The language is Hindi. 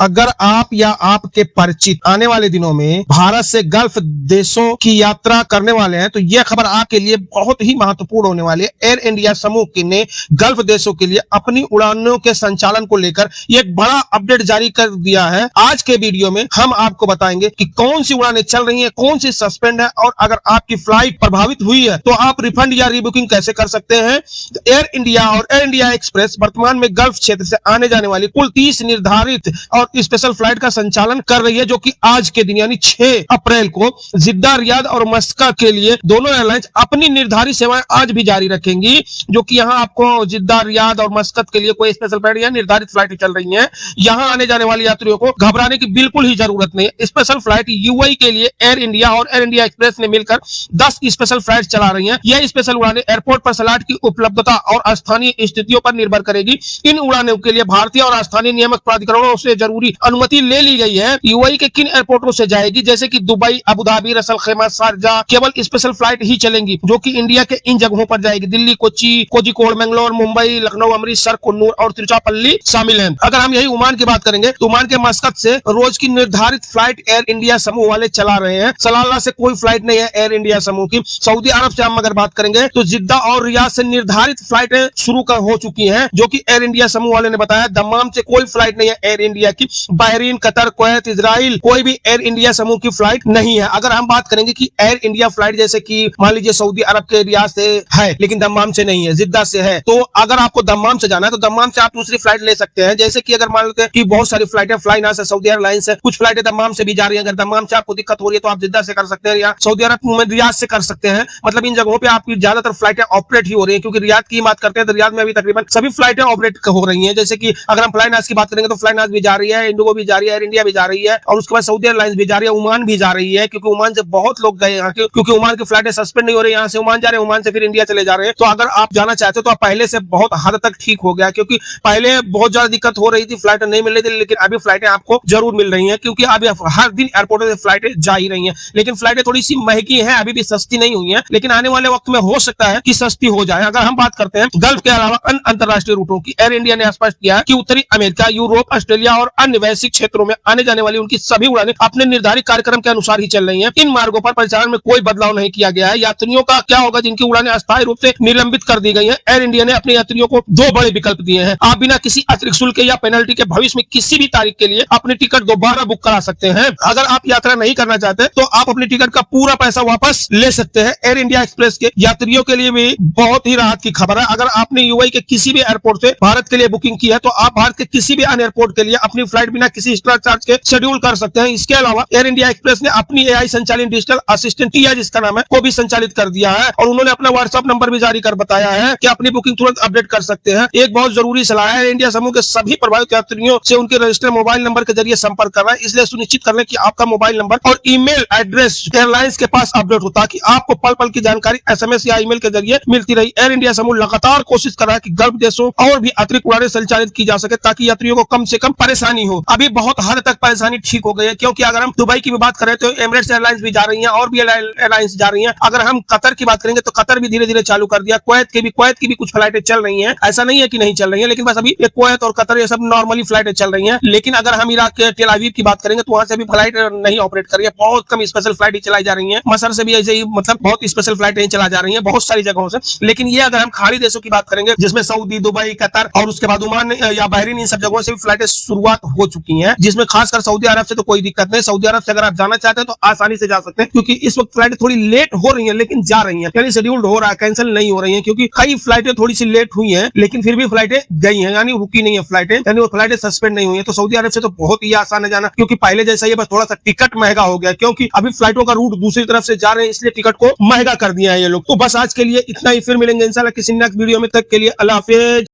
अगर आप या आपके परिचित आने वाले दिनों में भारत से गल्फ देशों की यात्रा करने वाले हैं तो यह खबर आपके लिए बहुत ही महत्वपूर्ण होने वाली है। एयर इंडिया समूह ने गल्फ देशों के लिए अपनी उड़ानों के संचालन को लेकर एक बड़ा अपडेट जारी कर दिया है। आज के वीडियो में हम आपको बताएंगे कि कौन सी उड़ानें चल रही हैं, कौन सी सस्पेंड है और अगर आपकी फ्लाइट प्रभावित हुई है तो आप रिफंड या रीबुकिंग कैसे कर सकते हैं। एयर इंडिया और एयर इंडिया एक्सप्रेस वर्तमान में गल्फ क्षेत्र से आने जाने वाली कुल 30 निर्धारित और स्पेशल फ्लाइट का संचालन कर रही है, जो कि आज के दिन यानी 6 अप्रैल को जिद्दा, रियाद और मस्कत के लिए दोनों एयरलाइंस अपनी निर्धारित सेवाएं आज भी जारी रखेंगी। जो कि यहां आपको जिद्दा, रियाद और मस्कत के लिए कोई स्पेशल फ्लाइट या निर्धारित फ्लाइट चल रही हैं। यहां आने जाने वाले यात्रियों को घबराने की बिल्कुल ही जरूरत नहीं है। स्पेशल फ्लाइट यूएई के लिए एयर इंडिया और एयर इंडिया एक्सप्रेस ने मिलकर 10 स्पेशल फ्लाइट चला रही हैं। यह स्पेशल उड़ानें एयरपोर्ट पर स्लॉट की उपलब्धता और स्थानीय स्थितियों पर निर्भर करेगी। इन उड़ानों के लिए भारतीय और स्थानीय नियामक प्राधिकरणों से जरूरी अनुमति ले ली गई है। यूएई के किन एयरपोर्टों से जाएगी, जैसे कि दुबई, अबू धाबी, रसल खैमा, शारजा, केवल स्पेशल फ्लाइट ही चलेंगी जो कि इंडिया के इन जगहों पर जाएगी। दिल्ली, कोच्चि, कोझिकोड, मंगलोर, मुंबई, लखनऊ, अमृतसर, कुन्नूर और तिरुचिरापल्ली शामिल हैं। अगर हम यही ओमान की बात करेंगे तो ओमान के मस्कत से रोज की निर्धारित फ्लाइट एयर इंडिया समूह वाले चला रहे हैं। सलाला से कोई फ्लाइट नहीं है एयर इंडिया समूह की। सऊदी अरब से हम अगर बात करेंगे तो जिद्दा और रियाद से निर्धारित फ्लाइटें शुरू हो चुकी हैं, जो कि एयर इंडिया समूह वाले ने बताया। दम्माम से कोई फ्लाइट नहीं है एयर इंडिया की। बहरीन, कतर, कुवैत, इजराइल कोई भी एयर इंडिया समूह की फ्लाइट नहीं है। अगर हम बात करेंगे कि एयर इंडिया फ्लाइट जैसे कि मान लीजिए सऊदी अरब के रियाद से है लेकिन दम्माम से नहीं है, जिद्दा से है, तो अगर आपको दम्माम से जाना है तो दम्माम से आप दूसरी फ्लाइट ले सकते हैं। जैसे कि अगर मान लेते हैं कि बहुत सारी फ्लाइटें फ्लाइनास है, सऊदी एयरलाइंस है, कुछ फ्लाइटें दम्माम से भी जा रही है। अगर दम्माम से आपको दिक्कत हो रही है तो आप जिद्दा से कर सकते हैं या सऊदी अरब में रियाद से कर सकते हैं। मतलब इन जगहों पे आपकी ज्यादातर फ्लाइटें ऑपरेट ही हो रही है, क्योंकि रियाद की बात करते हैं तो रियाद में अभी तकरीबन सभी फ्लाइटें ऑपरेट हो रही है। जैसे कि अगर हम फ्लाइनास की बात करेंगे तो फ्लाइनास भी जा रही है, इंडिगो भी जा रही है, एयर इंडिया भी जा रही है और उसके बाद सऊदी एयरलाइंस भी जा रही है, ओमान भी जा रही है, क्योंकि ओमान से बहुत लोग गए यहाँ के, क्योंकि ओमान की फ्लाइटें सस्पेंड नहीं हो रही, यहाँ से ओमान जा रहे हैं, ओमान से फिर इंडिया चले जा रहे हैं। तो अगर आप जाना चाहते हो तो आप पहले से बहुत हद तक ठीक हो गया, क्योंकि पहले बहुत ज्यादा दिक्कत हो रही थी, फ्लाइटें नहीं मिल रही थी, लेकिन अभी फ्लाइटें आपको जरूर मिल रही हैं, क्योंकि अभी हर दिन एयरपोर्ट से फ्लाइटें जा ही रही हैं। लेकिन फ्लाइटें थोड़ी सी महंगी हैं, अभी भी सस्ती नहीं हुई हैं, लेकिन आने वाले वक्त में हो सकता है कि सस्ती हो जाए। अगर हम बात करते हैं गल्फ के अलावा अन्य अंतरराष्ट्रीय रूटों की, एयर इंडिया ने स्पष्ट किया है कि उत्तरी अमेरिका, यूरोप, ऑस्ट्रेलिया और अन्य वैश्विक क्षेत्रों में आने जाने वाली उनकी सभी उड़ानें अपने निर्धारित कार्यक्रम के अनुसार ही चल रही हैं। इन मार्गों पर परिचालन में कोई बदलाव नहीं किया गया है। यात्रियों का क्या होगा जिनकी उड़ानें अस्थायी रूप से निलंबित कर दी गई हैं? एयर इंडिया ने अपने यात्रियों को 2 बड़े विकल्प दिए हैं। आप बिना किसी अतिरिक्त शुल्क या पेनल्टी के भविष्य में किसी भी तारीख के लिए अपनी टिकट दोबारा बुक करा सकते हैं। अगर आप यात्रा नहीं करना चाहते तो आप अपनी टिकट का पूरा पैसा वापस ले सकते हैं। एयर इंडिया एक्सप्रेस के यात्रियों के लिए भी बहुत ही राहत की खबर है। अगर आपने यूएई के किसी भी एयरपोर्ट से भारत के लिए बुकिंग की है तो आप भारत के किसी भी अन्य एयरपोर्ट के लिए अपनी फ्लाइट बिना किसी एक्स्ट्रा चार्ज के शेड्यूल कर सकते हैं। इसके अलावा एयर इंडिया एक्सप्रेस ने अपनी एआई संचालित डिजिटल असिस्टेंट टिया जिसका नाम है को भी संचालित कर दिया है और उन्होंने अपना व्हाट्सएप नंबर भी जारी कर बताया है कि अपनी बुकिंग तुरंत अपडेट कर सकते हैं। एक बहुत जरूरी सलाह है, एयर इंडिया समूह के सभी प्रभावित यात्रियों से उनके रजिस्टर्ड मोबाइल नंबर के जरिए संपर्क करना है, इसलिए सुनिश्चित कर लें कि आपका मोबाइल नंबर और ईमेल एड्रेस एयरलाइंस के पास अपडेट हो ताकि आपको पल पल की जानकारी एसएमएस या ईमेल के जरिए मिलती रही। एयर इंडिया समूह लगातार कोशिश कर रहा है कि गल्फ देशों और भी अतिरिक्त उड़ानें संचालित की जा सके ताकि यात्रियों को कम से कम परेशानी हो। अभी बहुत हद तक परेशानी ठीक हो गई है, क्योंकि अगर हम दुबई की भी बात करें तो एमिरेट्स एयरलाइंस भी जा रही है और भी एयरलाइंस जा रही है। अगर हम कतर की बात करेंगे तो कतर भी धीरे धीरे चालू कर दिया। कुवैत की भी कुछ फ्लाइटें चल रही हैं, ऐसा नहीं है कि नहीं चल रही है, लेकिन बस अभी कुवैत और कतर ये सब नॉर्मली फ्लाइटें चल रही हैं। लेकिन अगर हम इराक के टेल अवीव की बात करेंगे तो वहां से भी फ्लाइट नहीं ऑपरेट कर रही है, बहुत कम स्पेशल फ्लाइट ही चलाई जा रही है। मसर से भी ऐसे ही मतलब बहुत स्पेशल फ्लाइटें चला जा रही है बहुत सारी जगहों से। लेकिन ये अगर हम खाड़ी देशों की बात करेंगे जिसमें सऊदी, दुबई, कतर और उसके बाद ओमान या बहरीन, इन सब जगहों से भी फ्लाइटें शुरुआत हो चुकी हैं, जिसमें खासकर सऊदी अरब से तो कोई दिक्कत नहीं। सऊदी अरब से अगर आप जाना चाहते हैं तो आसानी से जा सकते हैं, क्योंकि इस वक्त फ्लाइटें थोड़ी लेट हो रही हैं लेकिन जा रही हैं, यानी शेड्यूल्ड हो रहा है, कैंसिल नहीं हो रही हैं, क्योंकि कई फ्लाइटें थोड़ी सी लेट हुई हैं लेकिन फिर भी फ्लाइटें गई हैं, यानी रुकी नहीं है फ्लाइटें, यानी वो फ्लाइटें सस्पेंड नहीं हुई है। तो सऊदी अरब से तो बहुत ही आसान है जाना, क्योंकि पहले जैसा ही बस थोड़ा सा टिकट महंगा हो गया, क्योंकि अभी फ्लाइटों का रूट दूसरी तरफ से जा रहे हैं, इसलिए टिकट को महंगा कर दिया है ये लोग। तो बस आज के लिए इतना ही, फिर मिलेंगे इंशाल्लाह किसी नेक्स्ट वीडियो में। तक के लिए अल्लाह हाफिज।